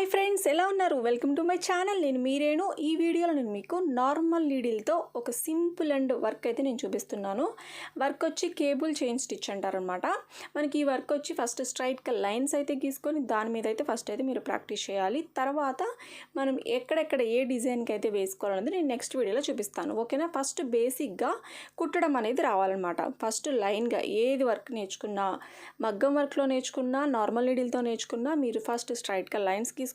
Hi friends, ఎలా ఉన్నారు? Welcome to my channel. నేను మీరేను. ఈ వీడియోలో నేను మీకు నార్మల్ నీడిల్తో ఒక సింపుల్ అండ్ వర్క్ అయితే నేను చూపిస్తున్నాను. వర్క్ వచ్చి కేబుల్ చైన్ స్టిచ్ అంటారనమాట. మనకి ఈ వర్క్ వచ్చి ఫస్ట్ స్ట్రైట్గా లైన్స్ అయితే గీసుకొని దాని మీద అయితే ఫస్ట్ అయితే మీరు ప్రాక్టీస్ చేయాలి. తర్వాత మనం ఎక్కడెక్కడ ఏ డిజైన్కి అయితే వేసుకోవాలనేది నేను నెక్స్ట్ వీడియోలో చూపిస్తాను. ఓకేనా? ఫస్ట్ బేసిక్గా కుట్టడం అనేది రావాలన్నమాట. ఫస్ట్ లైన్గా ఏది వర్క్ నేర్చుకున్నా, మగ్గం వర్క్లో నేర్చుకున్నా, నార్మల్ నీడిల్తో నేర్చుకున్నా, మీరు ఫస్ట్ స్ట్రైట్గా లైన్స్ గీసుకోవాలి.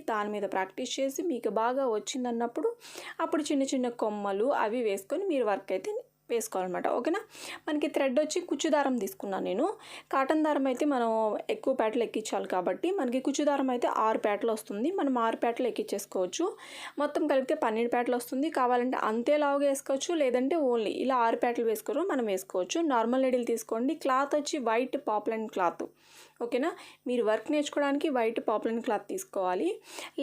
దాని మీద ప్రాక్టీస్ చేసి మీకు బాగా వచ్చిందన్నప్పుడు అప్పుడు చిన్న చిన్న కొమ్మలు అవి వేసుకొని మీరు వర్క్ అయితే వేసుకోవాలన్నమాట. ఓకేనా? మనకి థ్రెడ్ వచ్చి కుచ్చు దారం తీసుకున్నాను నేను. కాటన్ దారం అయితే మనం ఎక్కువ పేటలు ఎక్కించాలి కాబట్టి మనకి కుచ్చు దారం అయితే 6 పేటలు వస్తుంది. మనం 6 పేటలు ఎక్కించేసుకోవచ్చు. మొత్తం కలిపితే 12 పేటలు వస్తుంది. కావాలంటే అంతే లావుగా వేసుకోవచ్చు, లేదంటే ఓన్లీ ఇలా 6 పేటలు వేసుకోవడం మనం వేసుకోవచ్చు. నార్మల్ నీడిల్ తీసుకోండి. క్లాత్ వచ్చి వైట్ పాప్లైన్ క్లాత్. ఓకేనా? మీరు వర్క్ నేర్చుకోవడానికి వైట్ పాప్లైన్ క్లాత్ తీసుకోవాలి.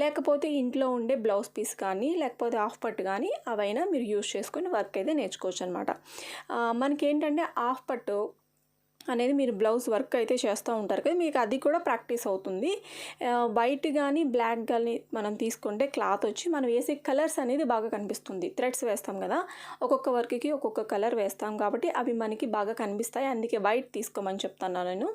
లేకపోతే ఇంట్లో ఉండే బ్లౌజ్ పీస్ కానీ లేకపోతే హాఫ్ పట్టు కానీ అవైనా మీరు యూజ్ చేసుకొని వర్క్ అయితే నేర్చుకోవచ్చు అనమాట. మనకేంటంటే హాఫ్ పట్టు అనేది మీరు బ్లౌజ్ వర్క్ అయితే చేస్తూ ఉంటారు కదా, మీకు అది కూడా ప్రాక్టీస్ అవుతుంది. వైట్ కానీ బ్లాక్ కానీ మనం తీసుకుంటే క్లాత్ వచ్చి మనం వేసే కలర్స్ అనేది బాగా కనిపిస్తుంది. థ్రెడ్స్ వేస్తాం కదా, ఒక్కొక్క వర్క్కి ఒక్కొక్క కలర్ వేస్తాం కాబట్టి అవి మనకి బాగా కనిపిస్తాయి. అందుకే వైట్ తీసుకోమని చెప్తాను నేను.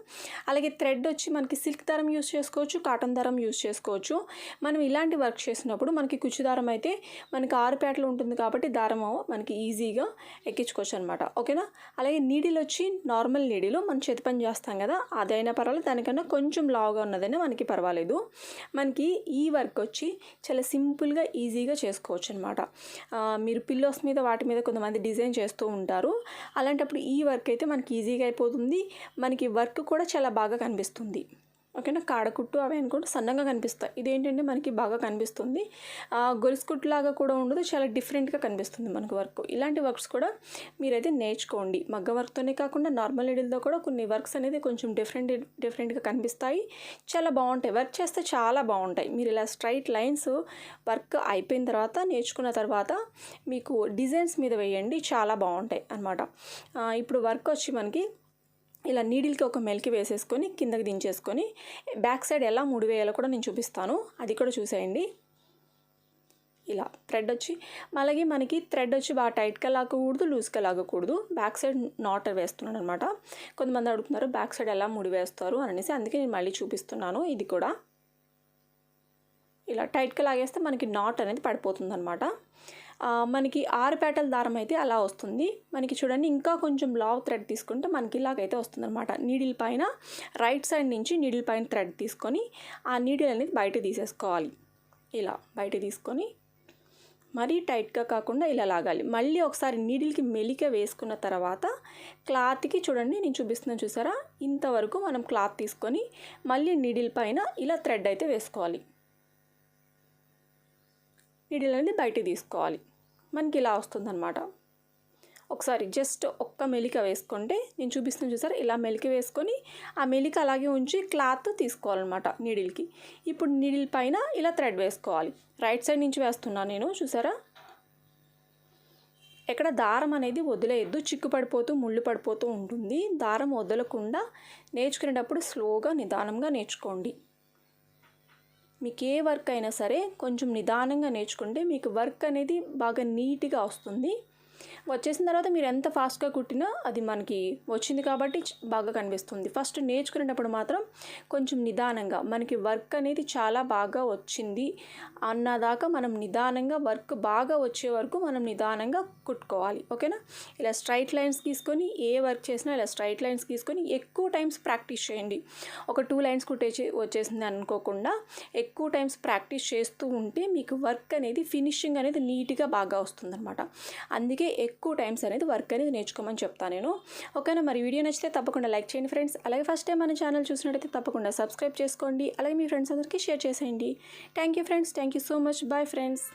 అలాగే థ్రెడ్ వచ్చి మనకి సిల్క్ దారం యూస్ చేసుకోవచ్చు, కాటన్ దారం యూస్ చేసుకోవచ్చు. మనం ఇలాంటి వర్క్ చేసినప్పుడు మనకి కుచ్చు దారం అయితే మనకి 6 పేటలు ఉంటుంది కాబట్టి దారము మనకి ఈజీగా ఎక్కించుకోవచ్చు అనమాట. ఓకేనా? అలాగే నీడిల్ వచ్చి నార్మల్ నీడిల్ మనం చేతి పని చేస్తాం కదా, అదైనా పర్వాలేదు, దానికన్నా కొంచెం లావుగా ఉన్నదైనా మనకి పర్వాలేదు. మనకి ఈ వర్క్ వచ్చి చాలా సింపుల్గా ఈజీగా చేసుకోవచ్చు అనమాట. మీరు పిల్లోస్ మీద వాటి మీద కొంతమంది డిజైన్ చేస్తూ ఉంటారు. అలాంటప్పుడు ఈ వర్క్ అయితే మనకి ఈజీగా అయిపోతుంది. మనకి వర్క్ కూడా చాలా బాగా కనిపిస్తుంది. ఓకేనా? కాడకుట్టు అవి అనుకుంటూ సన్నగా కనిపిస్తాయి. ఇదేంటంటే మనకి బాగా కనిపిస్తుంది. గొలుసు కుట్టులాగా కూడా ఉండదు, చాలా డిఫరెంట్గా కనిపిస్తుంది మనకు వర్క్. ఇలాంటి వర్క్స్ కూడా మీరైతే నేర్చుకోండి. మగ్గ వర్క్తోనే కాకుండా నార్మల్ నీడిల్తో కూడా కొన్ని వర్క్స్ అనేది కొంచెం డిఫరెంట్గా కనిపిస్తాయి. చాలా బాగుంటాయి. వర్క్ చేస్తే చాలా బాగుంటాయి. మీరు ఇలా స్ట్రైట్ లైన్స్ వర్క్ అయిపోయిన తర్వాత నేర్చుకున్న తర్వాత మీకు డిజైన్స్ మీద వేయండి, చాలా బాగుంటాయి అన్నమాట. ఇప్పుడు వర్క్ వచ్చి మనకి ఇలా నీడిల్కి ఒక మెలికి వేసేసుకొని కిందకి దించేసుకొని బ్యాక్ సైడ్ ఎలా ముడి వేయాలో కూడా నేను చూపిస్తాను, అది కూడా చూసేయండి. ఇలా థ్రెడ్ వచ్చి అలాగే మనకి థ్రెడ్ వచ్చి బాగా టైట్గా లాగకూడదు, లూజ్గా లాగకూడదు. బ్యాక్ సైడ్ నాట్ వేస్తున్నాను అనమాట. కొంతమంది అడుగుతున్నారు బ్యాక్ సైడ్ ఎలా ముడి వేస్తారు అనేసి, అందుకే నేను మళ్ళీ చూపిస్తున్నాను. ఇది కూడా ఇలా టైట్గా లాగేస్తే మనకి నాట్ అనేది పడిపోతుంది అనమాట. మనకి 6 పేటల దారం అయితే అలా వస్తుంది. మనకి చూడండి, ఇంకా కొంచెం లావ్ థ్రెడ్ తీసుకుంటే మనకి ఇలాగైతే వస్తుంది అనమాట. నీడిల్ పైన రైట్ సైడ్ నుంచి నీడిల్ పైన థ్రెడ్ తీసుకొని ఆ నీడిల్ అనేది బయట తీసేసుకోవాలి. ఇలా బయట తీసుకొని మరీ టైట్గా కాకుండా ఇలా లాగాలి. మళ్ళీ ఒకసారి నీడిల్కి మెలిక వేసుకున్న తర్వాత క్లాత్కి చూడండి, నేను చూపిస్తున్నాను చూసారా, ఇంతవరకు మనం క్లాత్ తీసుకొని మళ్ళీ నీడిల్ పైన ఇలా థ్రెడ్ అయితే వేసుకోవాలి. నీడిల్ అనేది బయట తీసుకోవాలి. మనకి ఇలా వస్తుందన్నమాట. ఒకసారి జస్ట్ ఒక్క మెలిక వేసుకుంటే నేను చూపిస్తున్నాను చూసారా, ఇలా మెలిక వేసుకొని ఆ మెలిక అలాగే ఉంచి క్లాత్ తీసుకోవాలన్నమాట నీడిల్కి. ఇప్పుడు నీడిల్ పైన ఇలా థ్రెడ్ వేసుకోవాలి. రైట్ సైడ్ నుంచి వేస్తున్నాను నేను, చూసారా. ఎక్కడ దారం అనేది వదిలేయద్దు, చిక్కు పడిపోతూ ముళ్ళు పడిపోతూ ఉంటుంది. దారం వదలకుండా నేర్చుకునేటప్పుడు స్లోగా నిదానంగా నేర్చుకోండి. మీకు ఏ వర్క్ అయినా సరే కొంచెం నిదానంగా నేర్చుకుంటే మీకు వర్క్ అనేది బాగా నీట్గా వస్తుంది. వచ్చేసిన తర్వాత మీరు ఎంత ఫాస్ట్గా కుట్టినా అది మనకి వచ్చింది కాబట్టి బాగా కనిపిస్తుంది. ఫస్ట్ నేర్చుకునేటప్పుడు మాత్రం కొంచెం నిదానంగా మనకి వర్క్ అనేది చాలా బాగా వచ్చింది అన్నదాకా మనం నిదానంగా వర్క్ బాగా వచ్చే వరకు మనం నిదానంగా కుట్టుకోవాలి. ఓకేనా? ఇలా స్ట్రైట్ లైన్స్ తీసుకొని ఏ వర్క్ చేసినా ఇలా స్ట్రైట్ లైన్స్ తీసుకొని ఎక్కువ టైమ్స్ ప్రాక్టీస్ చేయండి. ఒక 2 లైన్స్ వచ్చేసింది అనుకోకుండా ఎక్కువ టైమ్స్ ప్రాక్టీస్ చేస్తూ ఉంటే మీకు వర్క్ అనేది ఫినిషింగ్ అనేది నీట్గా బాగా వస్తుందన్నమాట. అందుకే ఎక్కువ టైమ్స్ అనేది వర్క్ అనేది నేర్చుకోమని చెప్తాను నేను. ఓకేనా? మరి వీడియో నచ్చితే తప్పకుండా లైక్ చేయండి ఫ్రెండ్స్. అలాగే ఫస్ట్ టైం మన ఛానల్ చూసినట్టయితే తప్పకుండా సబ్స్క్రైబ్ చేసుకోండి. అలాగే మీ ఫ్రెండ్స్ అందరికీ షేర్ చేసేయండి. Thank you friends, thank you so much. Bye friends.